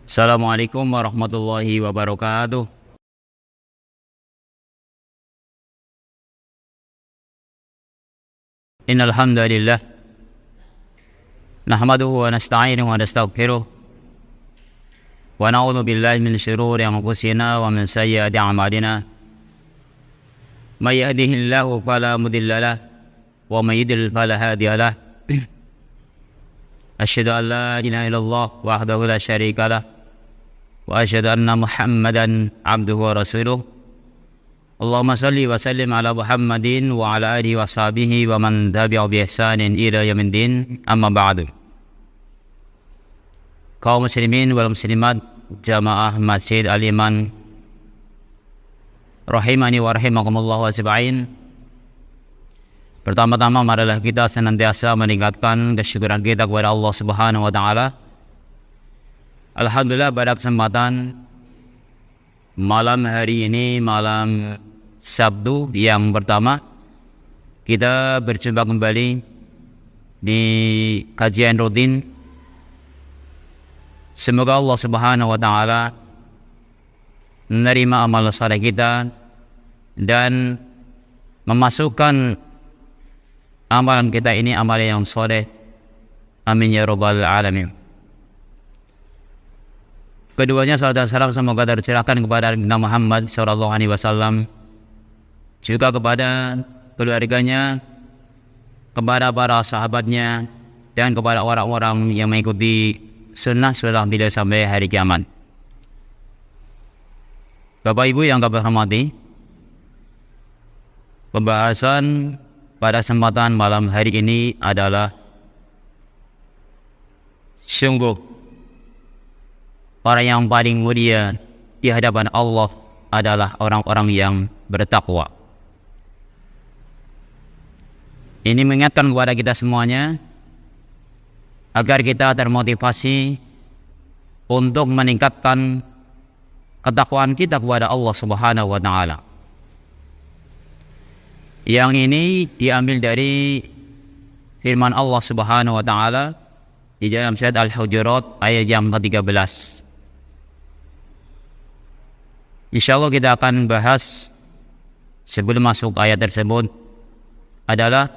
Assalamualaikum warahmatullahi wabarakatuh. Innal hamdalillah nahmaduhu wa nasta'inuhu wa nastaghfiruh wa na'udzu billahi min shururi anfusina wa min sayyiati a'malina. May yahdihillahu fala mudilla lahu wa may yudlil fala hadiya lahu. Asyhadu an la ilaha illallah wahdahu la syarika lahu wa asyhadu anna Muhammadan abduhu wa rasuluh. Allahumma salli wa sallim ala Muhammadin wa ala alihi wa sahbihi wa man tabi'ahu bi ihsanin ila yaumiddin. Amma ba'du. Kaum muslimin wal muslimat jamaah Masjid Al-Iman rahimani wa rahimakumullah wa ajma'in. Pertama-tama marilah kita senantiasa meningkatkan kesyukuran kita kepada Allah Subhanahu wa taala. Alhamdulillah pada kesempatan malam hari ini, malam Sabtu yang pertama, kita berjumpa kembali di kajian rutin. Semoga Allah Subhanahu wa taala menerima amal saleh kita dan memasukkan amalan kita ini amalan yang saleh. Amin ya rabbal alamin. Keduanya salat dan salam semoga tercurahkan kepada Nabi Muhammad sallallahu alaihi wasallam, juga kepada keluarganya, kepada para sahabatnya, dan kepada orang-orang yang mengikuti sunnah beliau sampai hari kiamat. Bapak Ibu yang kami hormati, pembahasan pada kesempatan malam hari ini adalah sungguh orang yang paling mulia di hadapan Allah adalah orang-orang yang bertakwa. Ini mengingatkan kepada kita semuanya agar kita termotivasi untuk meningkatkan ketakwaan kita kepada Allah Subhanahu wa taala. Yang ini diambil dari firman Allah Subhanahu wa taala di dalam surat Al-Hujurat ayat yang ke-13. Insyaallah kita akan bahas sebelum masuk ayat tersebut adalah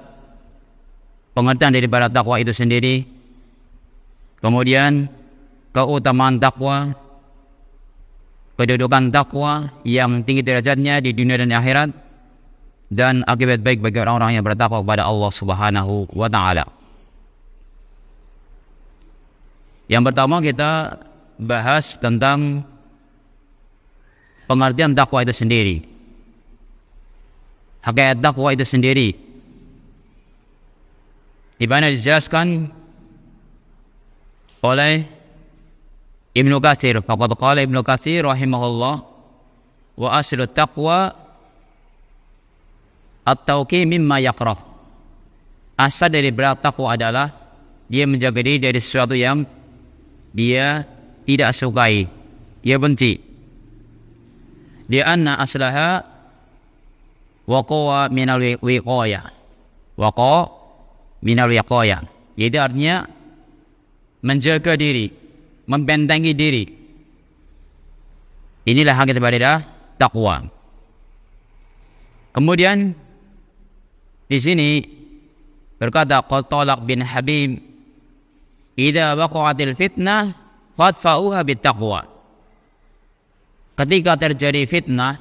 pengertian daripada takwa itu sendiri, kemudian keutamaan takwa, kedudukan takwa yang tinggi derajatnya di dunia dan akhirat, dan akibat baik bagi orang-orang yang bertakwa kepada Allah Subhanahu wa taala. Yang pertama kita bahas tentang pengertian takwa itu sendiri. Hakikat takwa itu sendiri, di mana dijelaskan oleh Ibnu Katsir. Faqad qala Ibnu Katsir rahimahullah, wa aslu taqwa at-tauqi mimma yakrah. Asal dari bertakwa adalah dia menjaga diri dari sesuatu yang dia tidak sukai, dia benci. Dia anna aslaha waqawa minal wiqayah. Waqa minal wiqayah. Jadi artinya menjaga diri, membentengi diri. Inilah hakikat daripada takwa. Kemudian di sini berkata Talaq bin Habib, idza waqa'atil fitnah fadfa'uha bittaqwa. Ketika terjadi fitnah,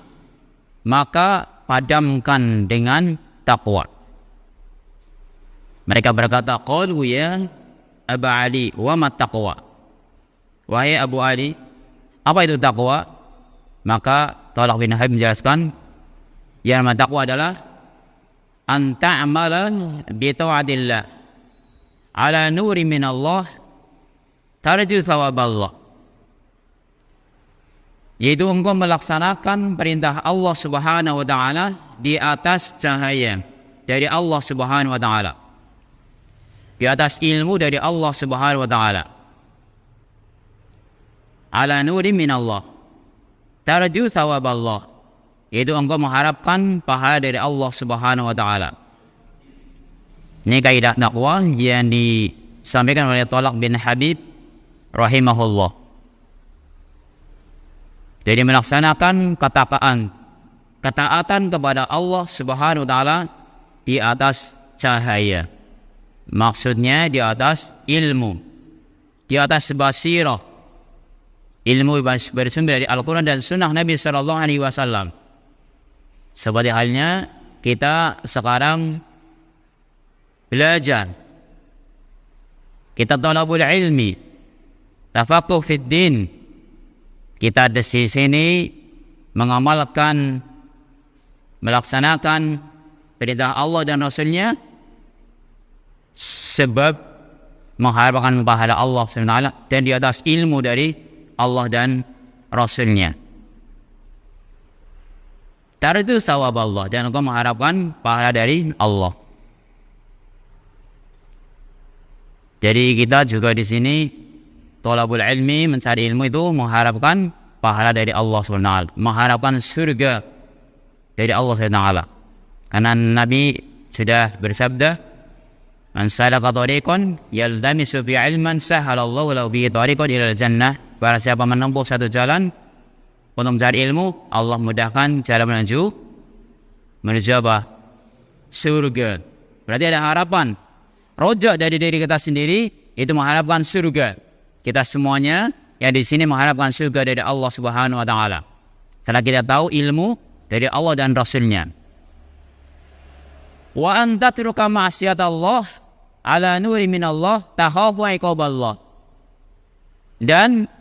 maka padamkan dengan takwa. Mereka berkata, qalu ya Aba Ali, wa ma taqwa? Wahai Abu Ali, apa itu takwa? Maka Talaq bin Habib menjelaskan, yang nama takwa adalah an ta'mala bi ta'atillah ala nuri min Allah tarju thawaballah. Yaitu engkau melaksanakan perintah Allah Subhanahu wa taala di atas cahaya dari Allah Subhanahu wa taala, di atas ilmu dari Allah Subhanahu wa taala. Ala nuri min Allah tarju thawaballah, yaitu engkau mengharapkan pahala dari Allah Subhanahu wa taala. Ini kaidah takwa yang disampaikan oleh Talaq bin Habib rahimahullah. Jadi melaksanakan ketaatan kepada Allah Subhanahu wa taala di atas cahaya. Maksudnya di atas ilmu, di atas basirah. Ilmu bersumber dari Al-Quran dan Sunnah Nabi Sallallahu Alaihi Wasallam. Seperti halnya kita sekarang belajar, kita talabul ilmi, tafaqquh fid din. Kita di sini mengamalkan, melaksanakan perintah Allah dan Rasulnya sebab mengharapkan pahala Allah SWT dan di atas ilmu dari Allah dan Rasulnya. Tarju sawab Allah, dan engkau mengharapkan pahala dari Allah. Jadi kita juga di sini thalabul ilmi, mencari ilmu itu mengharapkan pahala dari Allah SWT, mengharapkan surga dari Allah SWT. Karena Nabi sudah bersabda, "Man salaka tariqan yaltamisu fi ilman sahalallahu lahu bihi tariqan ilal jannah." Barang siapa menempuh satu jalan untuk mencari ilmu, Allah mudahkan jalan menuju apa? Surga. Berarti ada harapan. Rojak dari diri kita sendiri itu mengharapkan surga. Kita semuanya yang di sini mengharapkan surga dari Allah Subhanahu wa taala. Setelah kita tahu ilmu dari Allah dan Rasulnya. Wa anta tatruka ma'siyatallah ala nuri minallah takhafu iqaballah. Dan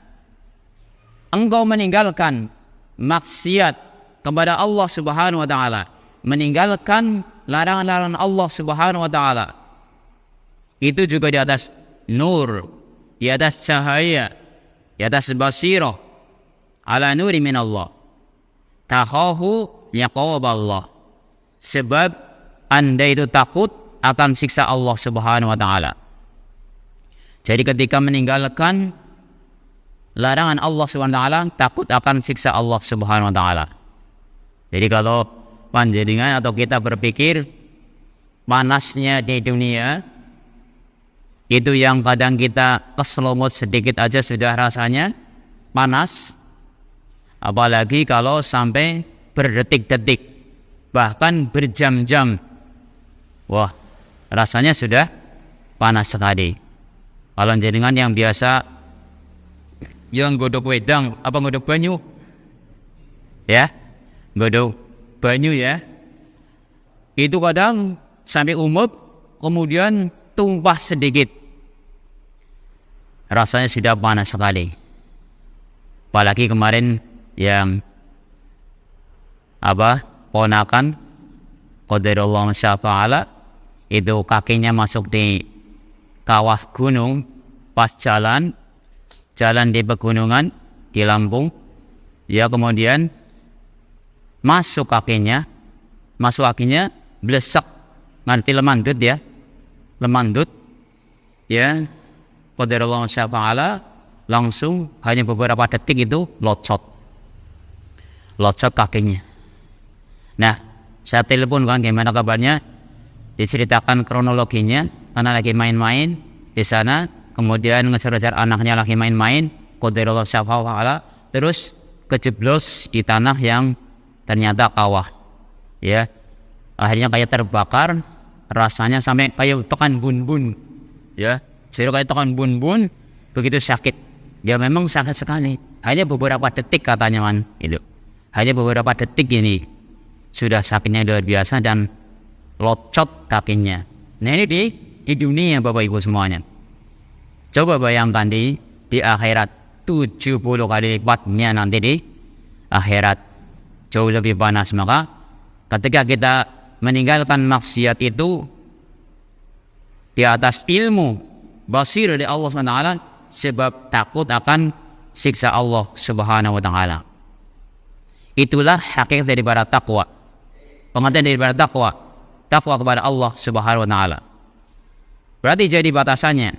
engkau meninggalkan maksiat kepada Allah Subhanahu wa taala, meninggalkan larangan-larangan Allah Subhanahu wa taala. Itu juga di atas nur, di atas cahaya, di atas basirah, ala nuri minallah. Takhafu iqaballah. Sebab Anda itu takut akan siksa Allah Subhanahu wa taala. Jadi ketika meninggalkan larangan Allah Subhanahu wa taala, takut akan siksa Allah Subhanahu wa taala. Jadi kalau panjenengan atau kita berpikir panasnya di dunia itu yang kadang kita keselumut sedikit aja sudah rasanya panas, apalagi kalau sampai berdetik-detik bahkan berjam-jam, wah rasanya sudah panas sekali. Kalau jenengan yang biasa yang godok wedang, apa godok banyu? Ya, godok banyu ya. Itu kadang sampai umut, kemudian tumpah sedikit. Rasanya sudah panas sekali. Apalagi kemarin yang ponakan qadarullah masyafa'ala itu kakinya masuk di kawah gunung pas jalan di pegunungan di Lampung, ya, kemudian masuk kakinya blesek, ngerti lemandut ya, qadarullah syafa'ala, langsung hanya beberapa detik itu locot kakinya. Nah, saya telepon kan, gimana kabarnya, diceritakan kronologinya, karena lagi main-main di sana. Kemudian ngejar-ngejar anaknya lagi main-main, qadarullah syafa'ala, terus kejeblos di tanah yang ternyata kawah. Ya. Akhirnya kayak terbakar, rasanya sampai kayak tekan bun-bun. Ya, jadi kayak tekan bun-bun, begitu sakit. Ya memang sakit sekali. Hanya beberapa detik katanya kan, itu. Hanya beberapa detik ini sudah sakitnya luar biasa dan locot kakinya. Nah, ini di dunia Bapak Ibu semuanya. Coba bayangkan di akhirat 70 kali lipatnya nanti di akhirat, jauh lebih panas. Maka ketika kita meninggalkan maksiat itu di atas ilmu basir dari Allah SWT, sebab takut akan siksa Allah Subhanahu wa taala. Itulah hakikat daripada takwa. Pengertian daripada takwa kepada Allah Subhanahu wa taala. Berarti jadi batasannya,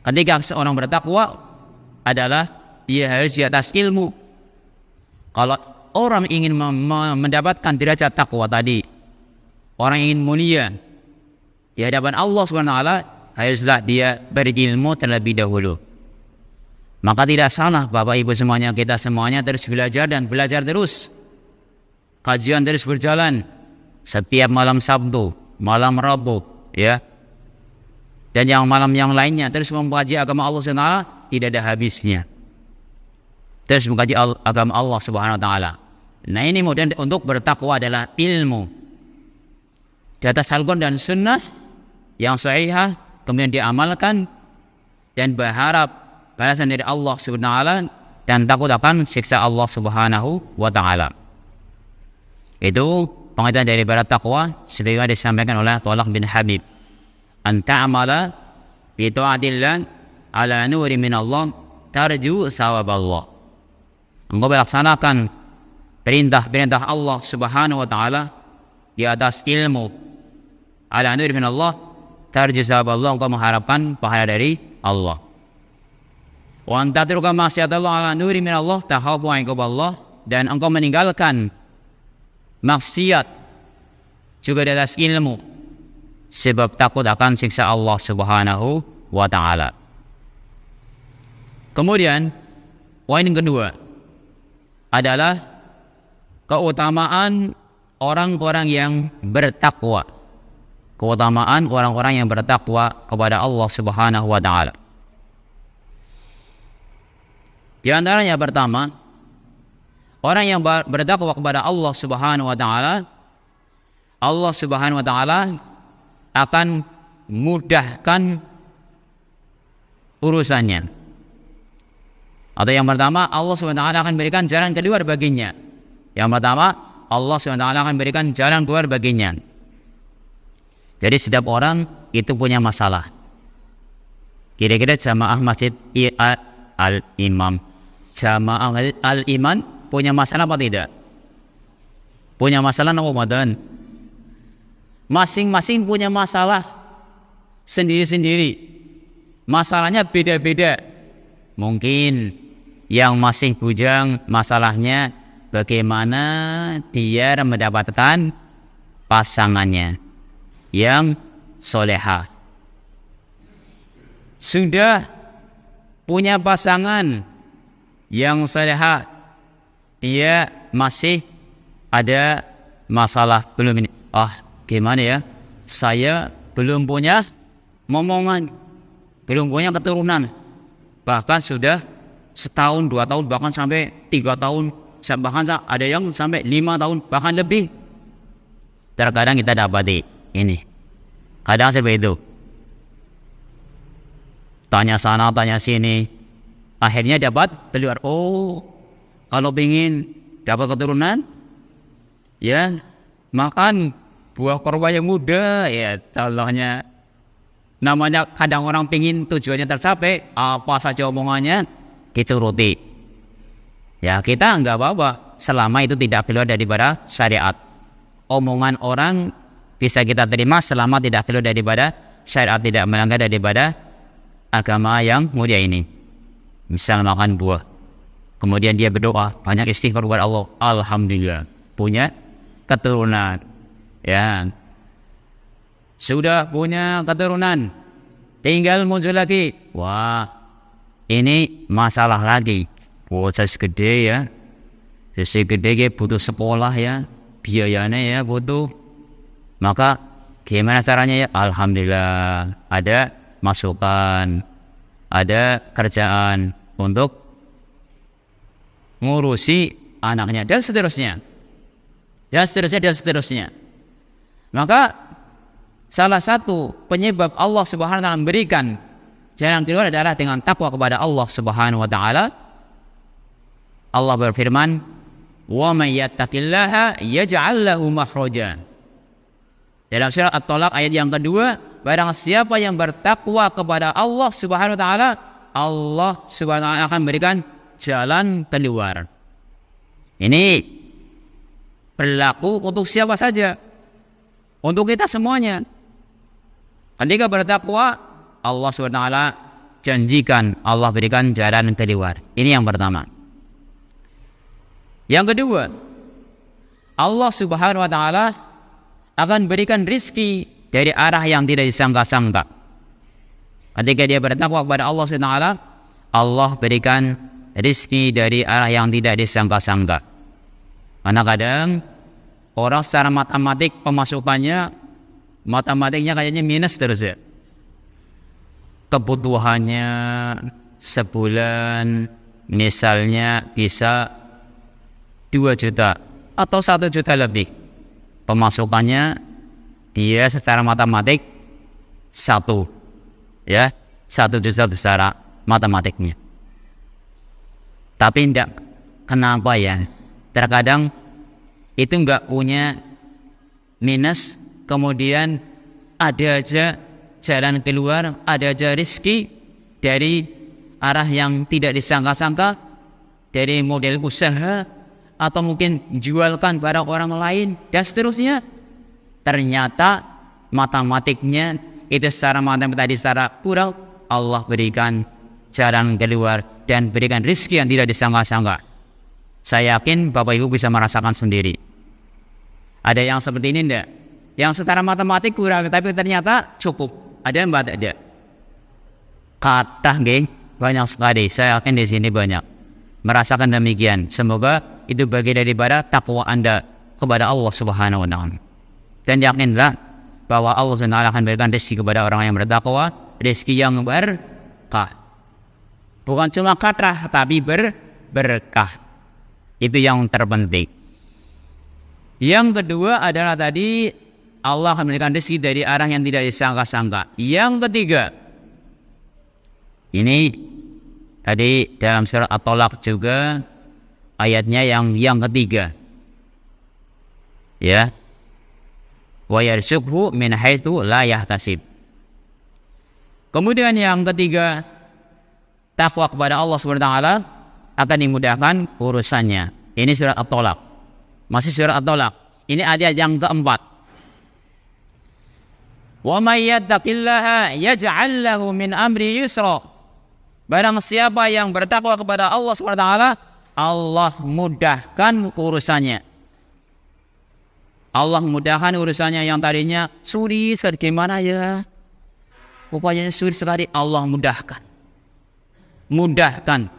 ketika seorang bertakwa adalah dia harus di atas ilmu. Kalau orang ingin mendapatkan derajat takwa tadi, orang ingin mulia di hadapan Allah SWT, haruslah dia berilmu terlebih dahulu. Maka tidak salah Bapak Ibu semuanya, kita semuanya terus belajar dan belajar terus. Kajian terus berjalan setiap malam Sabtu, malam Rabu, ya. Dan malam yang lainnya terus mengkaji agama Allah Subhanahu wa taala, tidak ada habisnya. Terus mengkaji agama Allah Subhanahu wa taala. Nah, ini kemudian untuk bertakwa adalah ilmu di atas Al-Quran dan Sunnah yang sahihah, kemudian diamalkan dan berharap balasan dari Allah Subhanahu wa taala dan takut akan siksa Allah Subhanahu wa taala. Itu pengertian dari ibarat takwa sebagaimana disampaikan oleh Thalaq bin Habib. An ta'amala bi ta'atillah ala nuri min Allah tarju sawab Allah. Engkau melaksanakan perintah-perintah Allah Subhanahu wa taala di atas ilmu ala nuri min Allah tarju sawab Allah, engkau mengharapkan pahala dari Allah. Wa an tatruka ma'siyat Allah ala nuri min Allah takhafu iqab Allah, dan engkau meninggalkan maksiat juga di atas ilmu sebab takut akan siksa Allah Subhanahu wa taala. Kemudian poin kedua adalah keutamaan orang-orang yang bertakwa. Keutamaan orang-orang yang bertakwa kepada Allah Subhanahu wa taala. Di antaranya pertama, orang yang bertakwa kepada Allah Subhanahu wa taala, Allah Subhanahu wa taala akan mudahkan urusannya. Atau yang pertama, Allah Subhanahu wa taala akan berikan jalan keluar baginya. Yang pertama, Allah Subhanahu wa taala akan berikan jalan keluar baginya. Jadi setiap orang itu punya masalah. Kira-kira jamaah Masjid Al-Imam, jamaah Al-Iman punya masalah apa tidak? Punya masalah Ramadan. Masing-masing punya masalah sendiri-sendiri. Masalahnya beda-beda. Mungkin yang masih bujang masalahnya bagaimana biar mendapatkan pasangannya yang solehah. Sudah punya pasangan yang solehah, dia masih ada masalah belum ini. Gimana ya? Saya belum punya momongan, belum punya keturunan. Bahkan sudah setahun, 2 tahun, bahkan sampai 3 tahun, bahkan ada yang sampai 5 tahun, bahkan lebih. Terkadang kita dapati ini. Kadang seperti itu. Tanya sana, tanya sini. Akhirnya dapat keluar. Kalau ingin dapat keturunan, ya makan buah korma yang muda, ya contohnya. Namanya kadang orang pingin tujuannya tercapai, apa saja omongannya dituruti. Ya kita enggak apa-apa selama itu tidak keluar daripada syariat. Omongan orang bisa kita terima selama tidak keluar daripada syariat, tidak melanggar daripada agama yang mulia ini. Misal makan buah, kemudian dia berdoa banyak istighfar kepada Allah, alhamdulillah punya keturunan. Ya, sudah punya keturunan, tinggal muncul lagi. Wah, ini masalah lagi. Bocah segede ya, segede ya butuh sekolah ya, biayanya ya butuh. Maka gimana caranya ya? Alhamdulillah ada masukan, ada kerjaan untuk ngurusi anaknya dan seterusnya. Dan seterusnya. Maka salah satu penyebab Allah Subhanahu wa taala memberikan jalan keluar adalah dengan takwa kepada Allah Subhanahu wa taala. Allah berfirman, "Wa may yattaqillaha yaj'al lahu makhraja." Dalam surah At-Talaq ayat yang kedua, barang siapa yang bertakwa kepada Allah Subhanahu wa taala, Allah Subhanahu wa taala akan memberikan jalan keluar. Ini berlaku untuk siapa saja. Untuk kita semuanya. Ketika bertakwa, Allah SWT janjikan, Allah berikan jalan keluar. Ini yang pertama. Yang kedua, Allah Subhanahu wa taala akan berikan rizki dari arah yang tidak disangka-sangka. Ketika dia bertakwa kepada Allah SWT, Allah berikan rizki dari arah yang tidak disangka-sangka. Karena kadang orang secara matematiknya kayaknya minus terus ya. Kebutuhannya sebulan misalnya bisa 2 juta atau 1 juta lebih. Pemasukannya dia secara matematik 1 juta secara matematiknya. Tapi enggak, kenapa ya? Terkadang itu enggak punya minus, kemudian ada aja jalan keluar, ada aja rezeki dari arah yang tidak disangka-sangka, dari model usaha, atau mungkin jualkan barang orang lain, dan seterusnya. Ternyata matematiknya itu secara matematik secara kurang, Allah berikan jalan keluar dan berikan rezeki yang tidak disangka-sangka. Saya yakin Bapak Ibu bisa merasakan sendiri. Ada yang seperti ini enggak? Yang secara matematik kurang tapi ternyata cukup. Ada yang ada? Kata banyak sekali. Saya yakin di sini banyak merasakan demikian. Semoga itu bagian daripada takwa Anda kepada Allah Subhanahu wa taala. Dan yakinlah bahwa Allah Subhanahu wa taala akan berikan rezeki kepada orang yang bertakwa, rezeki yang berkah. Bukan cuma kata tapi berkah. Itu yang terpenting. Yang kedua adalah tadi Allah akan memberikan rezeki dari arah yang tidak disangka-sangka. Yang ketiga, ini tadi dalam surat At-Tolaq juga ayatnya yang ketiga, ya, wa yarzuqhu min haitsu la yahtasib. Kemudian yang ketiga, takwa kepada Allah Subhanahu wa taala akan dimudahkan urusannya. Ini surat At-Tolaq. Masih surat At-Tolaq. Ini ayat yang keempat. Wa may yattaqillaha yaj'al lahu min amri yusra. Barang siapa yang bertakwa kepada Allah Subhanahu wa taala, Allah mudahkan urusannya. Allah mudahkan urusannya yang tadinya sulit sekali, gimana ya? Pokoknya sulit sekali, Allah mudahkan. Mudahkan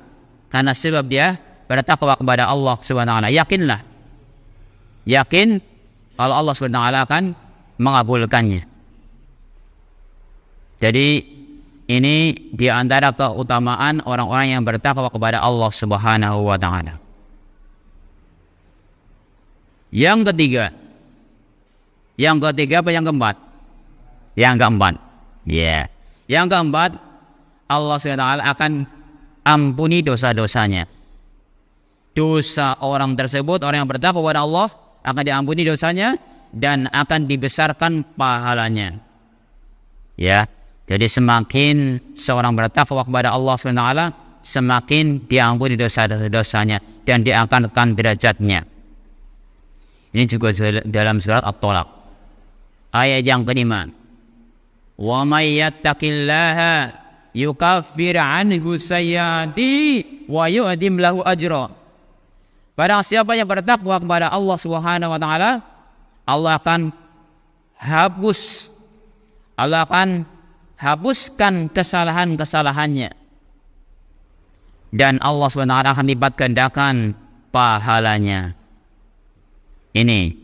karena sebab dia bertakwa kepada Allah Subhanahu wa taala. Yakinlah. Yakin kalau Allah Subhanahu wa taala akan mengabulkannya. Jadi ini di antara keutamaan orang-orang yang bertakwa kepada Allah Subhanahu wa taala. Yang ketiga apa yang keempat? Yang keempat. Ya. Yang keempat, Allah Subhanahu wa taala akan ampuni dosa-dosanya. Dosa orang tersebut, orang yang bertakwa kepada Allah, akan diampuni dosanya dan akan dibesarkan pahalanya. Ya. Jadi semakin seorang bertakwa kepada Allah SWT, semakin diampuni dosa-dosanya dan diangkatkan derajatnya. Ini juga dalam surat At-Tolaq. Ayat yang kelima. Wa may yattaqillaha yukaffir anhu sayyi'ati wa yu'dim lahu ajra. Barang siapa yang bertakwa kepada Allah Subhanahu wa taala, Allah akan hapuskan kesalahan-kesalahannya. Dan Allah SWT akan lipat gandakan pahalanya. Ini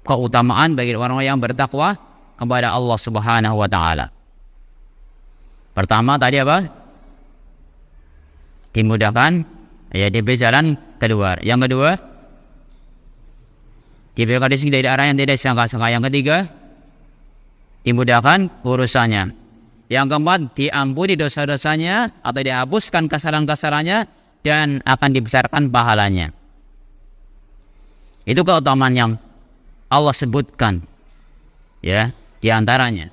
keutamaan bagi orang-orang yang bertakwa kepada Allah Subhanahu wa taala. Pertama tadi apa? Dimudahkan, ya diberi jalan keluar. Yang kedua, diberikan rezeki dari arah yang tidak disangka-sangka. Yang ketiga, dimudahkan urusannya. Yang keempat, diampuni dosa-dosanya atau dihapuskan kesalahan-kesalahannya dan akan dibesarkan pahalanya. Itu keutamaan yang Allah sebutkan, ya, di antaranya.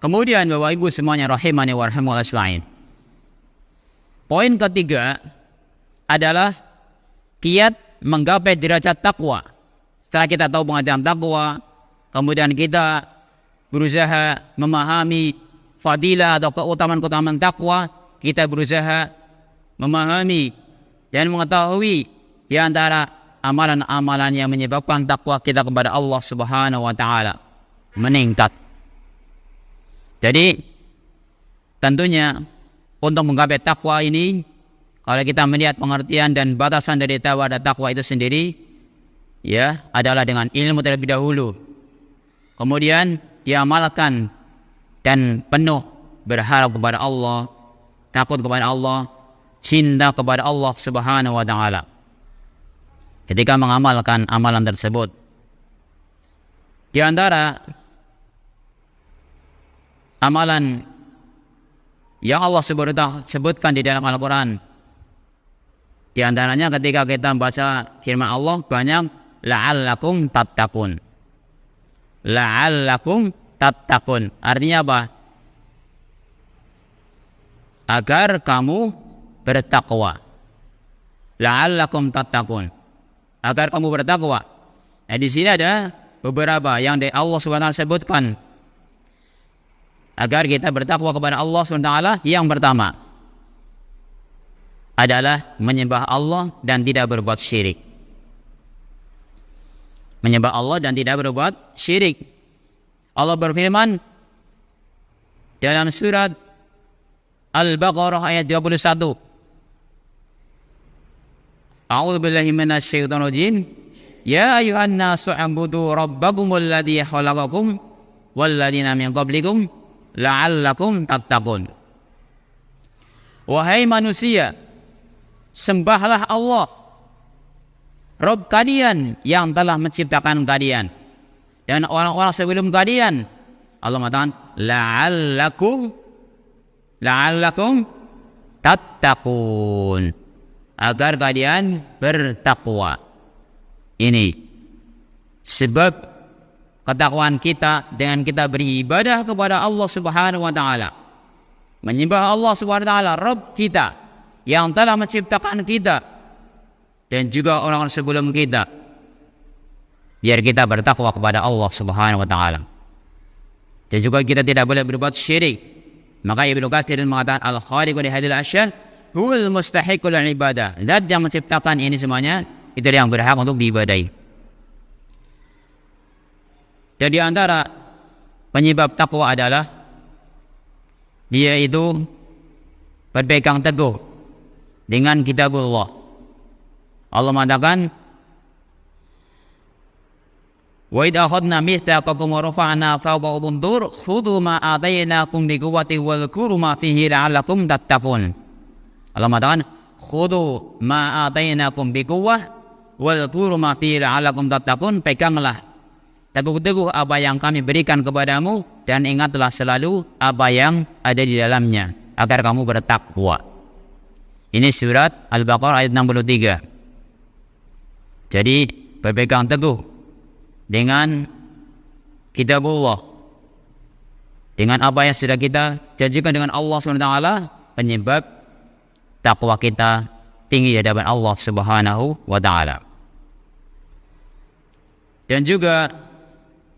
Kemudian Bapak Ibu semuanya rahimani wa rahimakumullah ajmain. Poin ketiga adalah kiat menggapai derajat takwa. Setelah kita tahu pengertian takwa, kemudian kita berusaha memahami fadilah atau keutamaan-keutamaan takwa, kita berusaha memahami dan mengetahui di antara amalan-amalan yang menyebabkan takwa kita kepada Allah Subhanahu wa taala meningkat. Jadi tentunya untuk menggapai takwa ini, kalau kita melihat pengertian dan batasan dari takwa itu sendiri, ya, adalah dengan ilmu terlebih dahulu. Kemudian diamalkan dan penuh berharap kepada Allah, takut kepada Allah, cinta kepada Allah Subhanahu wa taala. Ketika mengamalkan amalan tersebut, di antara amalan yang Allah sebutkan di dalam Al-Quran, di antaranya ketika kita membaca firman Allah banyak la'allakum tattaqun. La'allakum tattaqun. Artinya apa? Agar kamu bertakwa. La'allakum tattaqun. Agar kamu bertakwa. Nah, di sini ada beberapa yang Allah SWT sebutkan agar kita bertakwa kepada Allah SWT. Yang pertama adalah menyembah Allah dan tidak berbuat syirik. Menyembah Allah dan tidak berbuat syirik. Allah berfirman dalam surat Al-Baqarah ayat 21. A'udzu billahi minasyaitonir rajim. Ya ayyuhan nasu u'budu rabbakumul ladzi khalaqakum wal ladzina min qablikum la'allakum tattaqun. Wahai manusia, sembahlah Allah, Rabb kalian yang telah menciptakan kalian dan orang-orang sebelum kalian. Allah mengatakan la'allakum tattaqun, agar kalian bertakwa. Ini sebab ketakwaan kita dengan kita beribadah kepada Allah Subhanahu wa taala, menyembah Allah Subhanahu wa taala, Rabb kita yang telah menciptakan kita dan juga orang-orang sebelum kita, biar kita bertakwa kepada Allah Subhanahu wa taala. Dan juga kita tidak boleh berbuat syirik. Maka Ibnu Katsir mengatakan al-khaliqu li hadhil asya' huwal mustahiqul ibadah. Zat yang menciptakan ini semuanya, itu yang berhak untuk diibadahi. Dan di antara penyebab takwa adalah dia itu berpegang teguh dengan kitabullah. Allah mengatakan, wa idh akhadna mitsaqakum wa rafa'na fawqakum tur khudhu ma atainakum biquwwatin wadhkuru ma fihi la'allakum tattaqun. Allah mengatakan, khudhu ma atainakum biquwwah wadhkuru ma fihi la'allakum tattaqun. Peganglah teguh-teguh apa yang kami berikan kepadamu dan ingatlah selalu apa yang ada di dalamnya agar kamu bertakwa. Ini surat Al-Baqarah ayat 63. Jadi berpegang teguh dengan kitabullah, dengan apa yang sudah kita janjikan dengan Allah SWT, penyebab takwa kita tinggi di hadapan Allah Subhanahu wa taala. Dan juga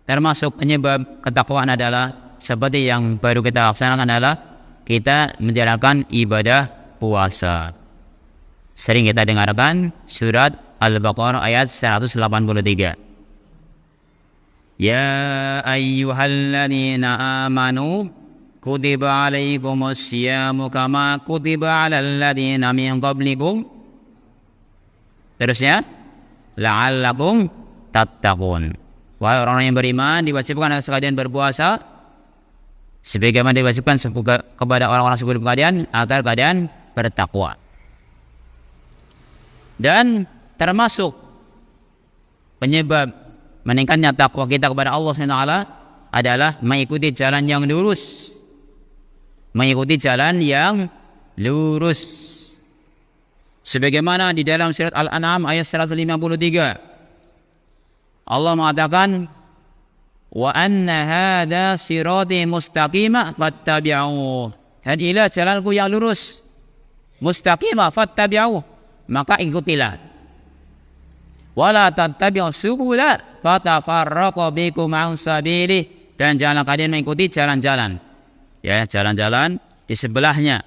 termasuk penyebab ketakwaan adalah seperti yang baru kita laksanakan adalah kita menjalankan ibadah puasa. Sering kita dengarkan surat Al-Baqarah ayat 183. Ya ayyuhalladzina amanu kutiba alaikumus syiyamu kama kutiba alal ladzina min qablikum. Terusnya la'allakum tattaqun. Wahai orang yang beriman, diwajibkan atas kalian berpuasa sebagaimana diwajibkan kepada orang-orang sebelum kalian agar kalian bertakwa. Dan termasuk penyebab meningkatnya takwa kita kepada Allah SWT adalah mengikuti jalan yang lurus. Mengikuti jalan yang lurus. Sebagaimana di dalam surat Al-An'am ayat 153. Allah mengatakan, wa anna hadha sirati mustaqima fattabi'uh. Dan inilah jalanku yang lurus, mustaqima fattabi'uh, maka ikutilah. Wala tattabi'us subula fatafarraqu bikum an sabilih. Dan jangan kalian mengikuti jalan-jalan, ya, jalan-jalan di sebelahnya,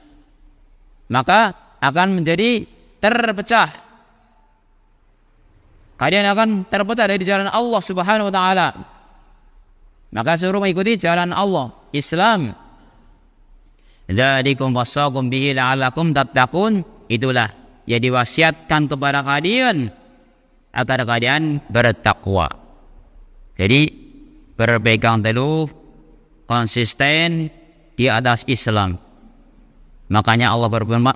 maka akan menjadi terpecah. Kalian akan terpecah dari jalan Allah Subhanahu wa taala. Maka suruh mengikuti jalan Allah, Islam. Dzalikum wasaqum bihi la'allakum tattaqun. Itulah yang diwasiatkan kepada kalian agar kalian bertakwa. Jadi berpegang teguh, konsisten di atas Islam. Makanya Allah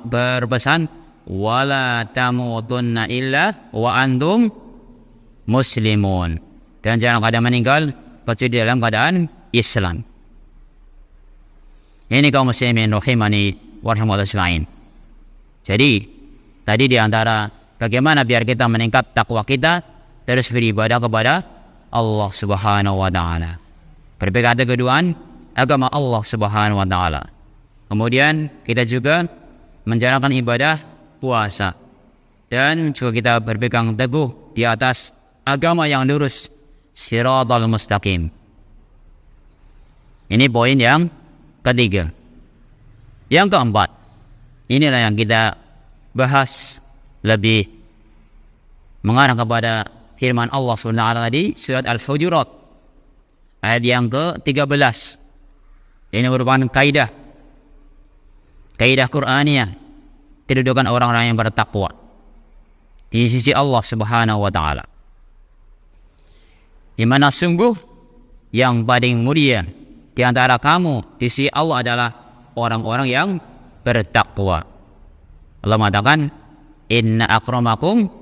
berpesan, wala tamutunna illa wa antum muslimun. Dan jangan kalian meninggal kecuali dalam keadaan Islam. Ini kaum muslimin rahimani wa rahimakumullah ajma'in. Jadi tadi di antara bagaimana biar kita meningkat takwa kita, terus beribadah kepada Allah Subhanahu wa taala. Berpegang keduaan agama Allah Subhanahu wa taala. Kemudian kita juga menjalankan ibadah puasa. Dan juga kita berpegang teguh di atas agama yang lurus, siratal mustaqim. Ini poin yang ketiga. Yang keempat, inilah yang kita bahas lebih mengarah kepada firman Allah SWT tadi, surat Al-Hujurat ayat yang ke-13. Ini merupakan kaidah Qur'aniyah kedudukan orang-orang yang bertakwa di sisi Allah Subhanahu wa taala. Di mana sungguh yang paling mulia di antara kamu di sisi Allah adalah orang-orang yang bertakwa. Allah mengatakan, inna akramakum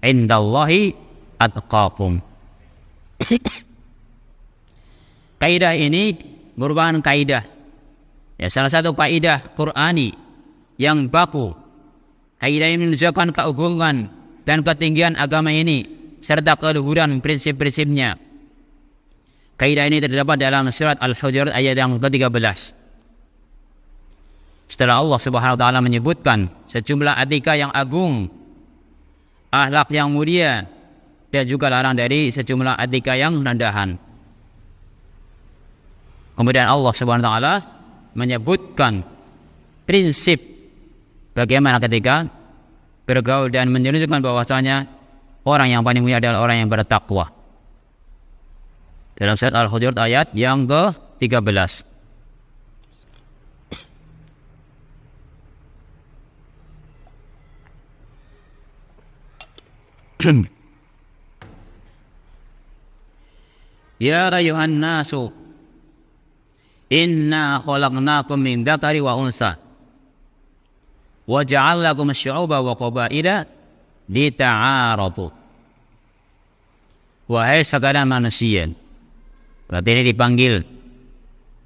indallahi atqakum. Kaidah ini merupakan kaidah, ya, salah satu kaidah Qur'ani yang baku. Kaidah ini menunjukkan keagungan dan ketinggian agama ini serta keluhuran prinsip-prinsipnya. Kaidah ini terdapat dalam surat Al-Hujurat ayat yang ke-13. Setelah Allah Subhanahu wa taala menyebutkan sejumlah etika yang agung, akhlak yang mulia, dan juga larang dari sejumlah etika yang rendahan. Kemudian Allah Subhanahu wa taala menyebutkan prinsip bagaimana ketika bergaul dan menunjukkan bahwasanya orang yang paling mulia adalah orang yang bertakwa. Dalam surat Al-Hujurat ayat yang ke-13. Ya ayuhan nasu inna khalaqnakum min dzakari wa unsa wa ja'alnakum syu'uban wa qabaila lita'arafu. Wahai sekalian manusia. Berarti ini dipanggil,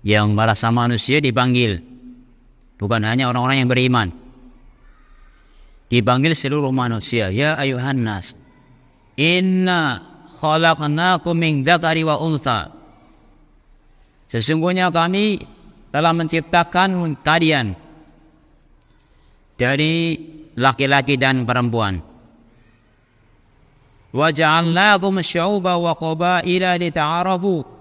yang merasa manusia dipanggil, bukan hanya orang-orang yang beriman, dipanggil seluruh manusia. Ya ayuhan nas inna khalaqnakum min dzakari wa unsa. Sesungguhnya kami telah menciptakan kalian dari laki-laki dan perempuan. Wa ja'alnakum syu'uban wa qabaila lita'arafu.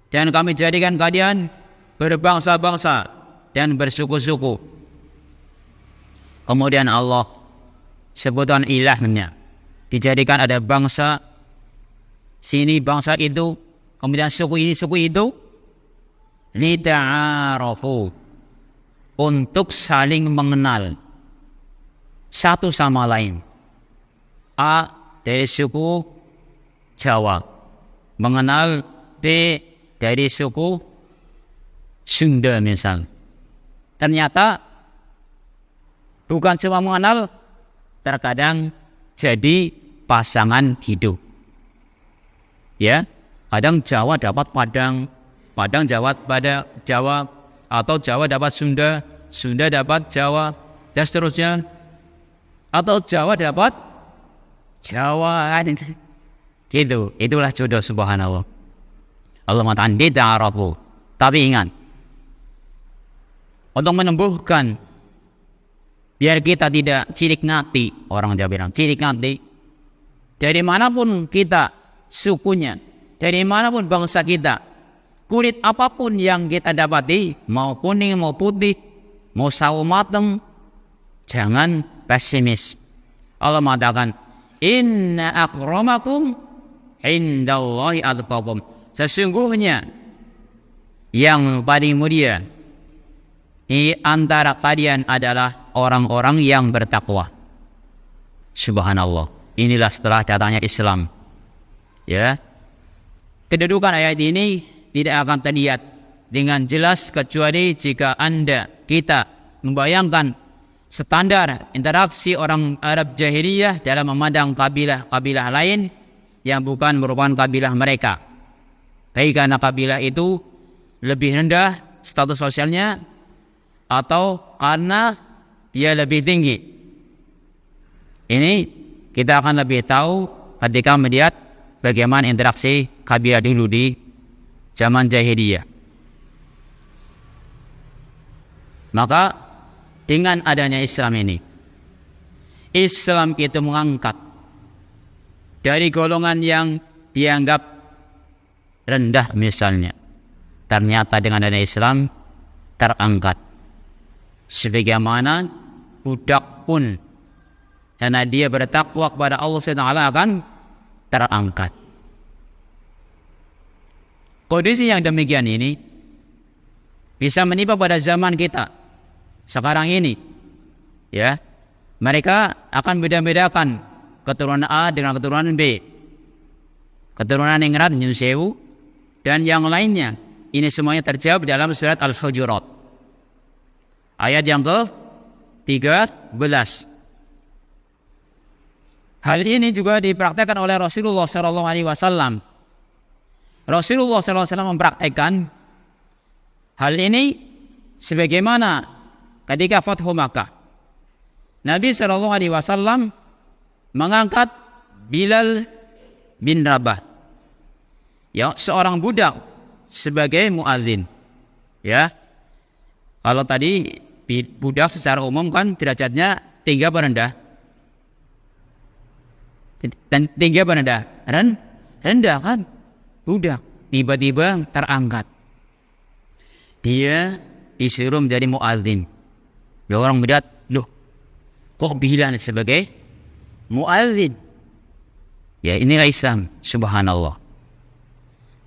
Dan kami jadikan kalian berbangsa-bangsa dan bersuku-suku. Kemudian Allah sebutkan ilahnya, dijadikan ada bangsa sini, bangsa itu, kemudian suku ini, suku itu, lita'arafu, untuk saling mengenal satu sama lain. A dari suku Jawa mengenal B dari suku Sunda misal. Ternyata bukan cuma mengenal, terkadang jadi pasangan hidup. Ya, kadang Jawa dapat Padang, Padang Jawa pada Jawa, atau Jawa dapat Sunda, Sunda dapat Jawa, dan seterusnya. Atau Jawa dapat Jawa, gitu. Itulah jodoh, subhanallah. Allah mengatakan dita'arafu. Tapi ingat, untuk menumbuhkan biar kita tidak cirik ngati, orang Jawa bilang cirik ngati, dari manapun kita sukunya, dari manapun bangsa kita, kulit apapun yang kita dapati, mau kuning, mau putih, mau sawo mateng, jangan pesimis. Allah mengatakan, inna akramakum indallahi atqakum. Sesungguhnya yang paling mulia di antara kalian adalah orang-orang yang bertakwa. Subhanallah. Inilah setelah datangnya Islam. Ya. Kedudukan ayat ini tidak akan terlihat dengan jelas kecuali jika kita membayangkan standar interaksi orang Arab jahiliyah dalam memandang kabilah-kabilah lain yang bukan merupakan kabilah mereka. Baik karena kabilah itu lebih rendah status sosialnya atau karena dia lebih tinggi. Ini kita akan lebih tahu ketika melihat bagaimana interaksi kabilah dulu di zaman jahiliyah. Maka dengan adanya Islam ini, Islam itu mengangkat dari golongan yang dianggap rendah misalnya, ternyata dengan adanya Islam terangkat. Sebagaimana budak pun karena dia bertakwa kepada Allah SWT akan terangkat. Kondisi yang demikian ini bisa menimpa pada zaman kita sekarang ini. Ya, mereka akan beda-bedakan keturunan A dengan keturunan B, keturunan Ningrat, Nyun Sewu, dan yang lainnya. Ini semuanya terjawab dalam surat Al-Hujurat ayat yang ke-13. Hal ini juga dipraktekkan oleh Rasulullah SAW. Rasulullah SAW mempraktekkan hal ini sebagaimana ketika Fathu Makkah. Nabi SAW mengangkat Bilal bin Rabah, ya, seorang budak sebagai muadzin. Ya, kalau tadi budak secara umum kan derajatnya tinggi apa rendah? Dan tinggi apa rendah? Rendah kan? Budak tiba-tiba terangkat. Dia disuruh menjadi muadzin. Ya, orang melihat, loh, kok Bilal sebagai muadzin? Ya, inilah Islam, subhanallah.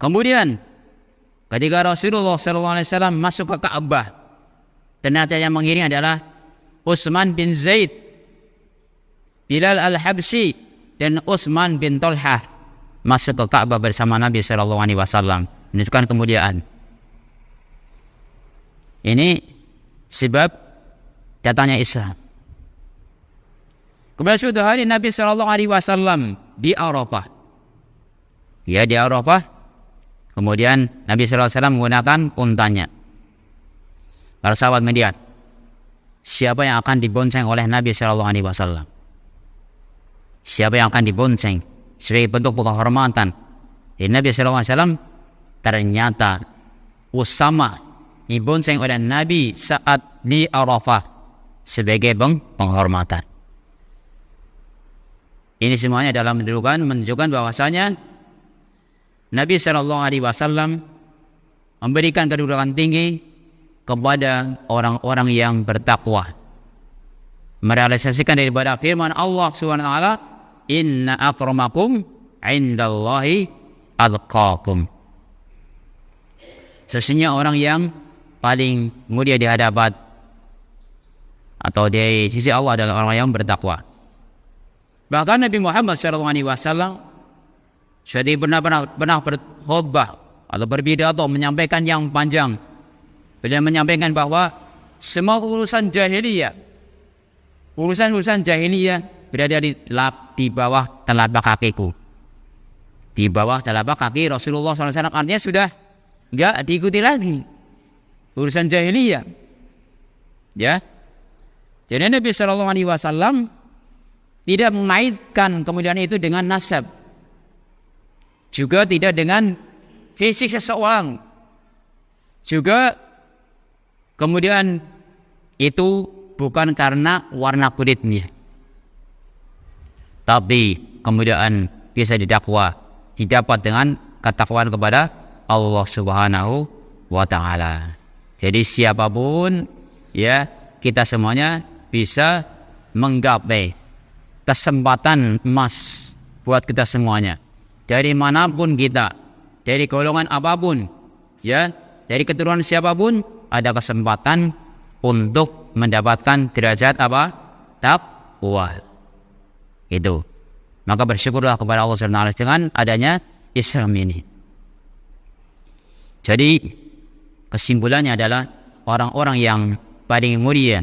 Kemudian ketika Rasulullah SAW masuk ke Ka'bah, ternyata yang mengiring adalah Utsman bin Zaid, Bilal al-Habsyi, dan Utsman bin Talhah masuk ke Ka'bah bersama Nabi SAW, menunjukkan kemuliaan. Ini sebab datangnya Islam. Kemudian suatu hari Nabi SAW di Arafah. Ya, di Arafah. Kemudian Nabi SAW menggunakan untanya. Para sahabat melihat siapa yang akan dibonceng oleh Nabi SAW. Siapa yang akan dibonceng sebagai bentuk penghormatan. Nabi SAW ternyata Usama dibonceng oleh Nabi saat di Arafah sebagai penghormatan. Ini semuanya dalam menunjukkan bahwasanya Nabi SAW memberikan kedudukan tinggi kepada orang-orang yang bertakwa, merealisasikan daripada firman Allah SWT, inna akramakum indallahi atqakum. Sesungguhnya orang yang paling mulia di hadapan atau di sisi Allah adalah orang yang bertakwa. Bahkan Nabi Muhammad SAW sudah pernah berkhutbah atau berpidato menyampaikan yang panjang. Beliau menyampaikan bahwa semua urusan jahiliyah berada di bawah telapak kakiku, di bawah telapak kaki Rasulullah SAW. Artinya sudah enggak diikuti lagi urusan jahiliyah. Ya, jadi Nabi SAW tidak mengaitkan kemudian itu dengan nasab, juga tidak dengan fisik seseorang, juga kemudian itu bukan karena warna kulitnya, tapi kemudian bisa didapat dengan ketakwaan kepada Allah Subhanahu wa Ta'ala. Jadi siapapun, ya, kita semuanya bisa menggapai kesempatan emas buat kita semuanya. Dari manapun kita, dari golongan apapun, ya, dari keturunan siapapun, ada kesempatan untuk mendapatkan derajat apa? Taqwa. Itu. Maka bersyukurlah kepada Allah SWT dengan adanya Islam ini. Jadi kesimpulannya adalah orang-orang yang paling mulia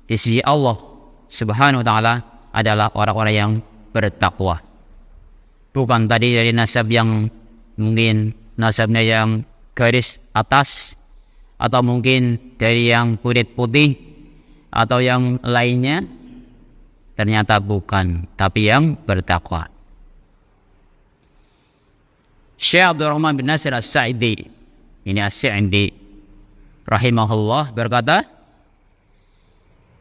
di sisi Allah Subhanahu wa taala adalah orang-orang yang bertakwa. Bukan tadi dari nasab yang mungkin nasabnya yang garis atas, atau mungkin dari yang kulit putih, atau yang lainnya. Ternyata bukan, tapi yang bertakwa. Syekh Abdurrahman bin Nasir As-Sa'idi, ini As-Sa'idi rahimahullah, berkata,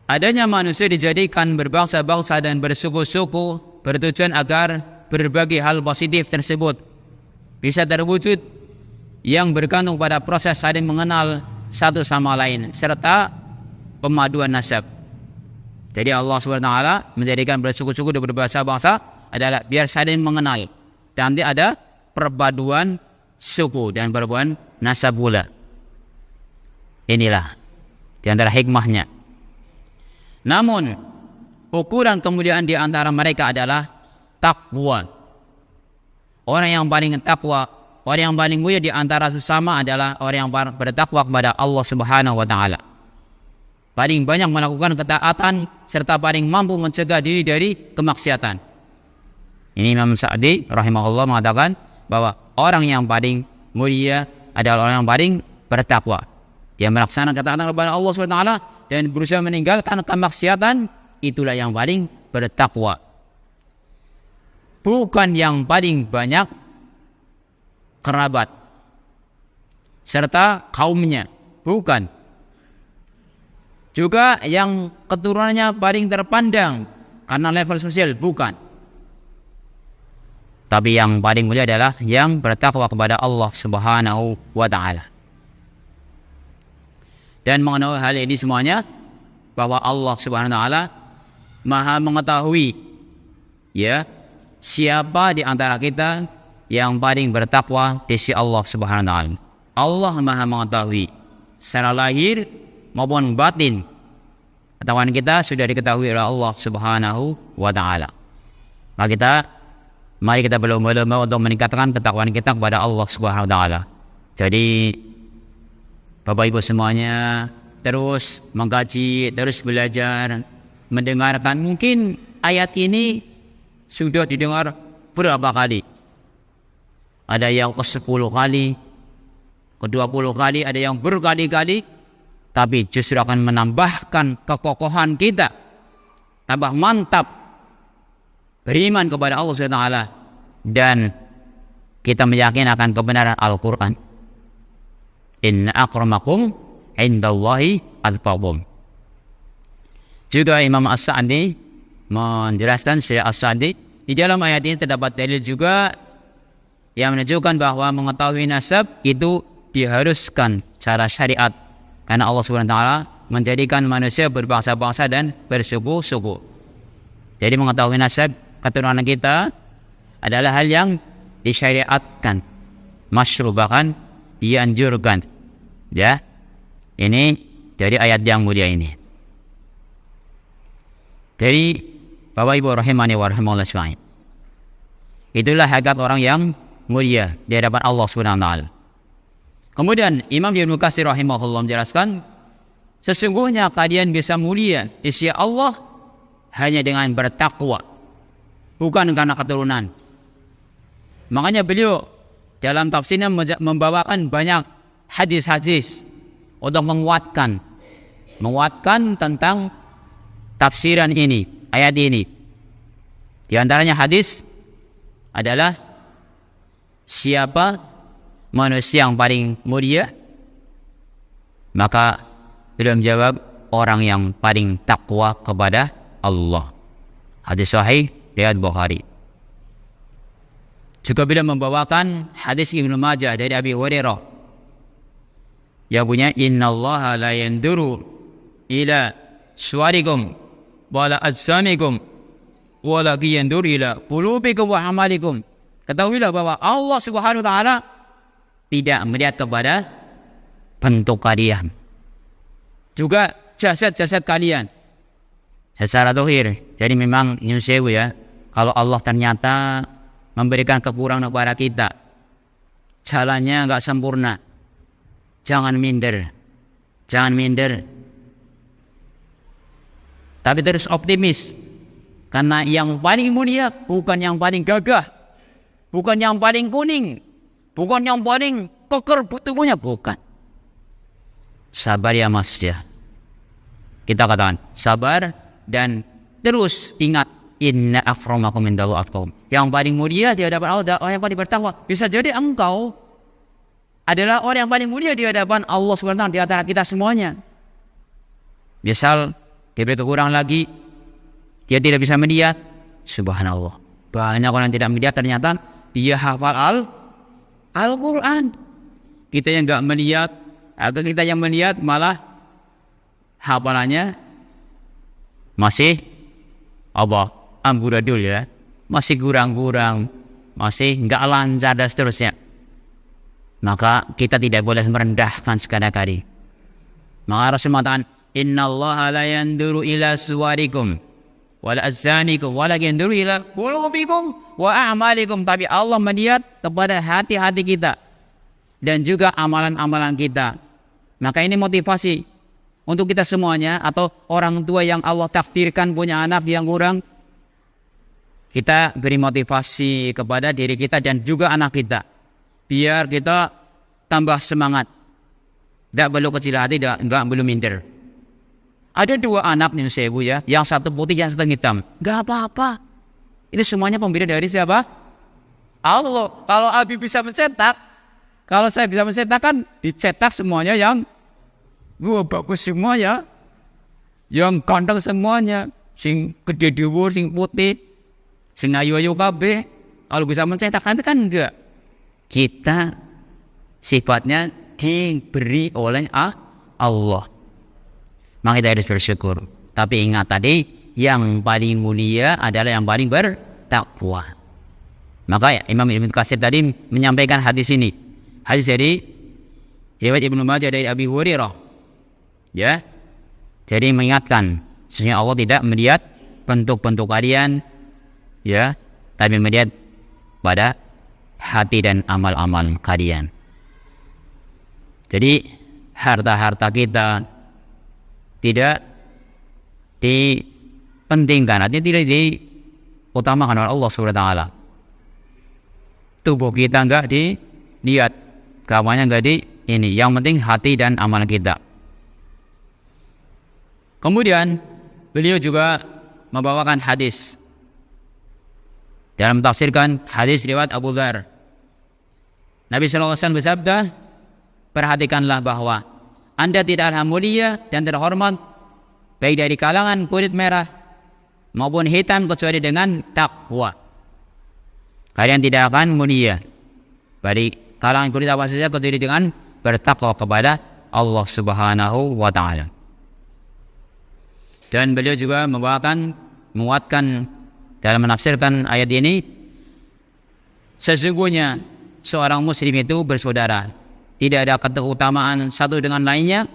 adanya manusia dijadikan berbangsa-bangsa dan bersuku-suku bertujuan agar berbagai hal positif tersebut bisa terwujud yang bergantung pada proses saling mengenal satu sama lain serta pemaduan nasab. Jadi Allah SWT menjadikan bersuku-suku dan berbangsa-bangsa adalah biar saling mengenal. Dan nanti ada perpaduan suku dan perpaduan nasab pula. Inilah di antara hikmahnya. Namun ukuran kemuliaan di antara mereka adalah takwa. Orang yang paling takwa, orang yang paling mulia di antara sesama adalah orang yang bertakwa kepada Allah Subhanahu wa taala. Paling banyak melakukan ketaatan serta paling mampu mencegah diri dari kemaksiatan. Ini Imam Sa'di rahimahullah mengatakan bahwa orang yang paling mulia adalah orang yang paling bertakwa. Dia melaksanakan ketaatan kepada Allah SWT dan berusaha meninggalkan kemaksiatan, itulah yang paling bertakwa. Bukan yang paling banyak kerabat serta kaumnya, bukan. Juga yang keturunannya paling terpandang karena level sosial, bukan. Tapi yang paling mulia adalah yang bertakwa kepada Allah Subhanahu wa taala. Dan mengenai hal ini semuanya, bahwa Allah Subhanahu wa taala Maha mengetahui ya siapa di antara kita yang paling bertakwa di sisi Allah Subhanahu wa taala. Allah Maha mengetahui secara lahir maupun batin. Ketahuan kita sudah diketahui oleh Allah Subhanahu wa taala. Mari kita berlomba-lomba untuk meningkatkan ketakwaan kita kepada Allah Subhanahu wa taala. Jadi Bapak Ibu semuanya terus mengkaji, terus belajar, mendengarkan. Mungkin ayat ini sudah didengar berapa kali? Ada yang ke-10 kali, ke-20 kali, ada yang berkali-kali. Tapi justru akan menambahkan kekokohan kita, tambah mantap beriman kepada Allah SWT, dan kita meyakini akan kebenaran Al-Quran. Inna akramakum indallahi atqakum. Juga Imam As-Sa'di menjelaskan, Syekh As-Sa'di, di dalam ayat ini terdapat dalil juga yang menunjukkan bahwa mengetahui nasab itu diharuskan secara syariat, karena Allah SWT menjadikan manusia berbangsa-bangsa dan bersuku-suku. Jadi mengetahui nasab keturunan kita adalah hal yang disyariatkan, masyru', bahkan dianjurkan. Ya, ini dari ayat yang mulia ini. Jadi Bapak Ibu rahimani wa rahimakumullah sekalian, itulah hakikat orang yang mulia di hadapan Allah SWT. Kemudian Imam Ibnu Katsir rahimahullah menjelaskan, sesungguhnya kalian bisa mulia di sisi Allah hanya dengan bertakwa, bukan karena keturunan. Makanya beliau dalam tafsirnya membawakan banyak hadis-hadis untuk menguatkan tentang tafsiran ini, ayat ini. Di antaranya hadis adalah, siapa manusia yang paling mulia? Maka beliau menjawab, orang yang paling takwa kepada Allah. Hadis sahih riwayat Bukhari. Juga beliau membawakan hadis Ibnu Majah dari Abi Hurairah yang punya, innallaha la yanduru ila suwarikum wala ajsamikum walakin yanduru ila qulubikum wa amalikum. Ketahuilah bahwa Allah Subhanahu wa taala tidak melihat kepada bentuk kalian, juga jasad-jasad kalian secara zahir. Jadi memang nyun sewu ya, kalau Allah ternyata memberikan kekurangan kepada kita, jalannya enggak sempurna, jangan minder. Tapi terus optimis, karena yang paling mulia bukan yang paling gagah, bukan yang paling kuning, bukan yang paling koker tubuhnya, bukan. Sabar ya mas ya. Kita katakan sabar dan terus ingat, inna akramakum indallahi atqakum. Yang paling mulia di hadapan Allah adalah orang yang paling bertakwa. Bisa jadi engkau adalah orang yang paling mulia di hadapan Allah SWT di antara kita semuanya. Misal dia berkurang lagi, dia tidak bisa melihat, subhanallah. Banyak orang yang tidak melihat ternyata dia hafal Al-Quran. Kita yang enggak melihat, atau kita yang melihat malah hafalannya masih amburadul ya, masih kurang-kurang, masih enggak lancar dan seterusnya. Maka kita tidak boleh merendahkan sekali-kali. Maka Rasul mengatakan, innallaha la yanduru ila suwarikum wala azanikum walakin yanduru ila qulubikum wa a'malikum. Tapi Allah melihat kepada hati-hati kita dan juga amalan-amalan kita. Maka ini motivasi untuk kita semuanya, atau orang tua yang Allah takdirkan punya anak yang kurang, kita beri motivasi kepada diri kita dan juga anak kita, biar kita tambah semangat. Tidak perlu kecil hati, tidak perlu minder. Ada dua anak nih sebu ya, yang satu putih, yang satu hitam. Gak apa-apa. Itu semuanya pembeda dari siapa? Allah. Kalau Abi bisa mencetak, kalau saya bisa mencetak kan dicetak semuanya yang bagus semua ya, yang ganteng semuanya, sing gede dhuwur, sing putih, sing ayu-ayu kabeh. Kalau bisa mencetak, tapi kan enggak. Kita sifatnya diberi oleh Allah. Maka kita harus bersyukur. Tapi ingat tadi, yang paling mulia adalah yang paling bertakwa. Maka ya, Imam Ibnu Katsir tadi menyampaikan hadis ini. Hadis dari riwayat Ibnu Majah dari Abi Hurairah. Ya. Jadi mengingatkan, sesungguhnya Allah tidak melihat bentuk-bentuk kalian, ya, tapi melihat pada hati dan amal-amal kalian. Jadi harta-harta kita tidak dipentingkan, artinya tidak diutamakan oleh Allah SWT. Tubuh kita enggak dilihat, kawannya enggak ini. Yang penting hati dan amal kita. Kemudian beliau juga membawakan hadis dalam tafsirkan hadis riwayat Abu Dzar. Nabi SAW bersabda, perhatikanlah bahwa Anda tidaklah mulia dan terhormat baik dari kalangan kulit merah maupun hitam kecuali dengan takwa. Kalian tidak akan mulia dari kalangan kulit apa saja kecuali dengan bertakwa kepada Allah Subhanahu wa Ta'ala. Dan beliau juga menguatkan dalam menafsirkan ayat ini, sesungguhnya seorang muslim itu bersaudara, tidak ada keutamaan satu dengan lainnya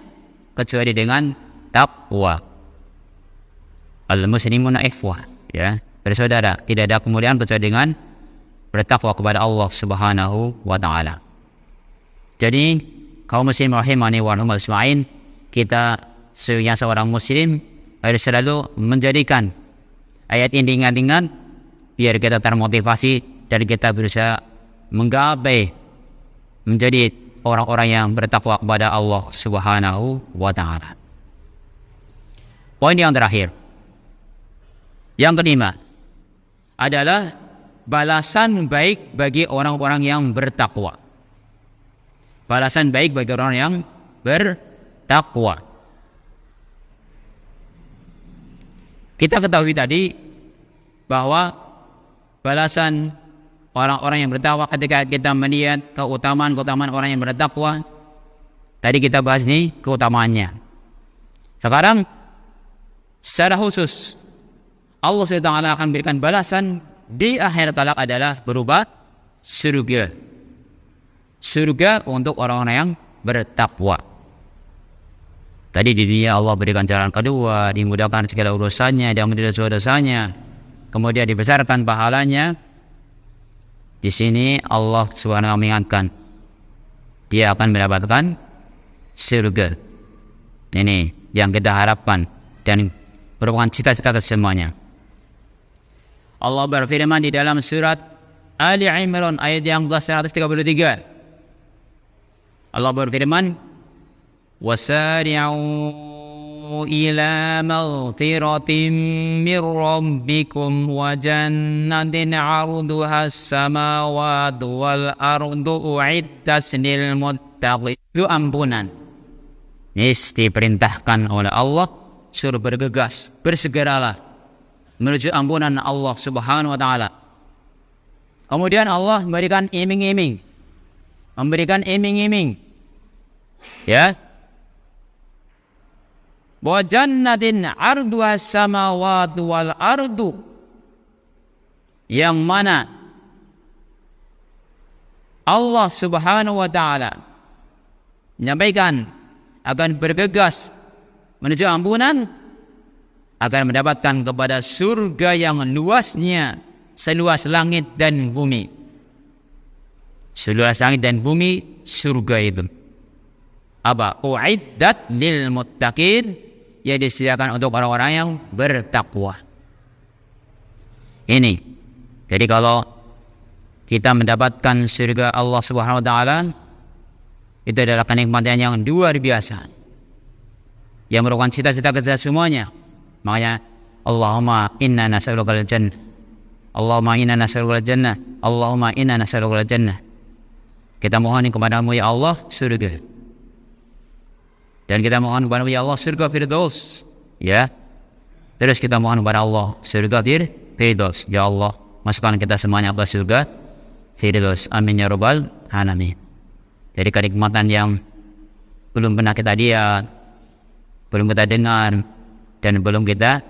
kecuali dengan takwa. Al-muslimuna ikhwah, ya, bersaudara, tidak ada kemuliaan kecuali dengan bertakwa kepada Allah Subhanahu wa Ta'ala. Jadi kaum muslim rahimani wa rahmatullahi, kita yang seorang muslim harus selalu menjadikan ayat ini ingat-ingat, biar kita termotivasi dan kita berusaha menggapai menjadi orang-orang yang bertakwa kepada Allah Subhanahu wa Ta'ala. Poin yang terakhir, yang kelima, adalah balasan baik bagi orang-orang yang bertakwa. Balasan baik bagi orang yang bertakwa. Kita ketahui tadi bahwa balasan orang-orang yang bertakwa ketika kita melihat keutamaan orang yang bertakwa, tadi kita bahas nih keutamaannya. Sekarang secara khusus Allah SWT akan berikan balasan di akhir talak adalah berupa surga. Surga untuk orang-orang yang bertakwa. Tadi di dunia Allah berikan jalan kedua, dimudahkan segala urusannya, diampuni dosa-dosanya, kemudian dibesarkan pahalanya. Di sini Allah Subhanahu wa mengingatkan, dia akan mendapatkan surga. Ini yang kita harapkan dan merupakan cita-cita semuanya. Allah berfirman di dalam surat Ali Imran ayat yang ke-133. Allah berfirman, "Wasari'u ila maghfiratin min rabbikum wa jannatin 'arduha as-samawati wal ardu u'iddat lil muttaqin." Itu ampunan. Ini diperintahkan oleh Allah suruh bergegas, bersegeralah menuju ampunan Allah Subhanahu wa taala. Kemudian Allah memberikan iming-iming. Ya. Wa jannatin 'arduha as-samawati wal ardu, yang mana Allah Subhanahu wa taala menyampaikan akan bergegas menuju ampunan, akan mendapatkan kepada surga yang luasnya seluas langit dan bumi. Seluas langit dan bumi, surga itu. Apa? U'iddat lil muttaqin, yang disediakan untuk orang-orang yang bertakwa. Ini. Jadi kalau kita mendapatkan surga Allah Subhanahu wa taala, itu adalah kenikmatan yang luar biasa, yang merupakan cita-cita kita semuanya. Makanya Allahumma inna nas'alukal jannah, Allahumma inna nas'alukal jannah, Allahumma inna nas'alukal jannah. Kita mohon kepada-Mu ya Allah surga. Dan kita mohon kepada ya Allah surga Firdaus, ya. Terus kita mohon kepada Allah surga Firdaus. Ya Allah, masukkan kita semuanya ke surga Firdaus. Amin ya rabbal alamin. Jadi kenikmatan yang belum pernah kita lihat, belum kita dengar, dan belum kita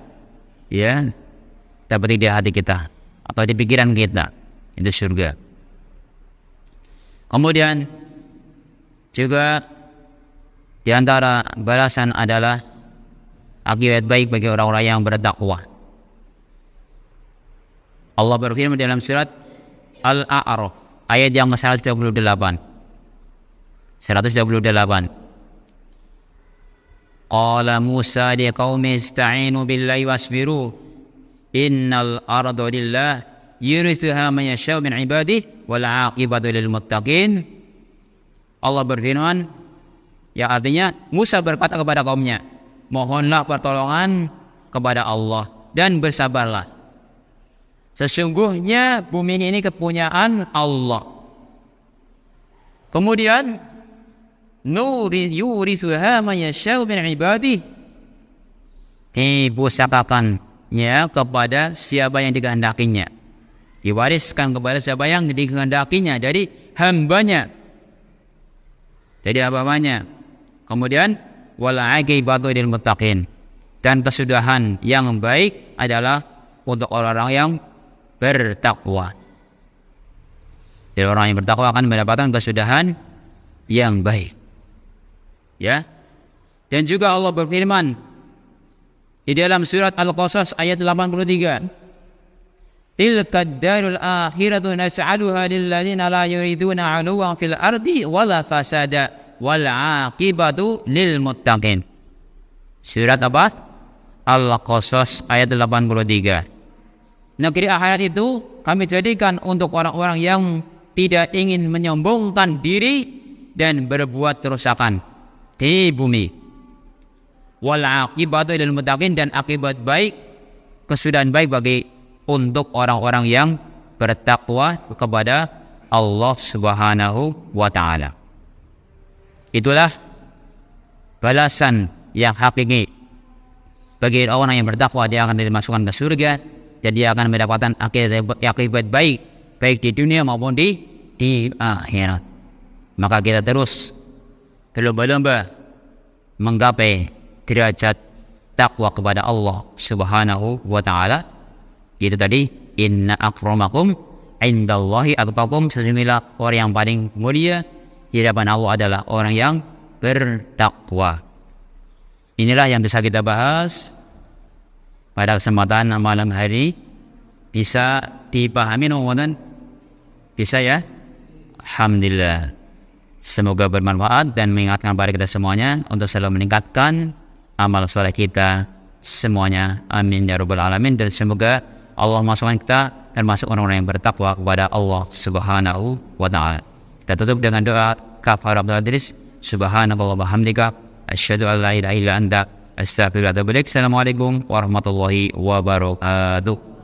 dapati di hati kita atau di pikiran kita, itu surga. Kemudian juga di antara balasan adalah akibat baik bagi orang-orang yang bertakwa. Allah berfirman dalam surat Al-A'raf ayat yang ke-128. Qala Musa liqaumi ista'inu billahi wasbiru innal arda lillah yurithuha man yasha'u min ibadihi wal 'aqibatu lil muttaqin. Allah berfirman, yang artinya Musa berkata kepada kaumnya, mohonlah pertolongan kepada Allah dan bersabarlah. Sesungguhnya bumi ini kepunyaan Allah. Kemudian yurithuha man yasha'u min ibadihi, dipusakakannya kepada siapa yang dikehendakinya, diwariskan kepada siapa yang dikehendakinya dari hambanya. Kemudian wal 'aqibatu lil muttaqin, dan kesudahan yang baik adalah untuk orang-orang yang bertakwa. Jadi orang yang bertakwa akan mendapatkan kesudahan yang baik. Ya. Dan juga Allah berfirman di dalam surat Al-Qasas ayat 83, tilkad darul akhiratu nas'aluha lil ladzina la yuriduna 'uluwan fil ardi wala fasada wal 'aqibatu lil muttaqin. Surat apa? Al-Qasas ayat 83. Negeri akhirat itu kami jadikan untuk orang-orang yang tidak ingin menyombongkan diri dan berbuat kerusakan di bumi. Wal 'aqibatu lil muttaqin, dan akibat baik, kesudahan baik bagi untuk orang-orang yang bertakwa kepada Allah Subhanahu wa taala. Itulah balasan yang hakiki bagi orang yang bertakwa. Dia akan dimasukkan ke surga dan dia akan mendapatkan akibat baik di dunia maupun di akhirat. Maka kita terus berlomba-lomba menggapai derajat takwa kepada Allah Subhanahu wa taala. Itu tadi, inna akramakum indallahi atqakum, sesungguhnya orang yang paling mulia di hadapan Allah adalah orang yang bertakwa. Inilah yang bisa kita bahas pada kesempatan malam hari. Bisa dipahami teman-teman? Bisa ya? Alhamdulillah. Semoga bermanfaat dan mengingatkan kepada kita semuanya untuk selalu meningkatkan amal soleh kita semuanya. Amin ya rabbal alamin. Dan semoga Allah masukkan kita termasuk orang-orang yang bertakwa kepada Allah Subhanahu wa taala. Kita tutup dengan doa kafaratul majlis. Subhanallahi wa bihamdika asyhadu an la ilaha illa anta astaghfiruka wa atubu ilaik. Assalamualaikum warahmatullahi wabarakatuh.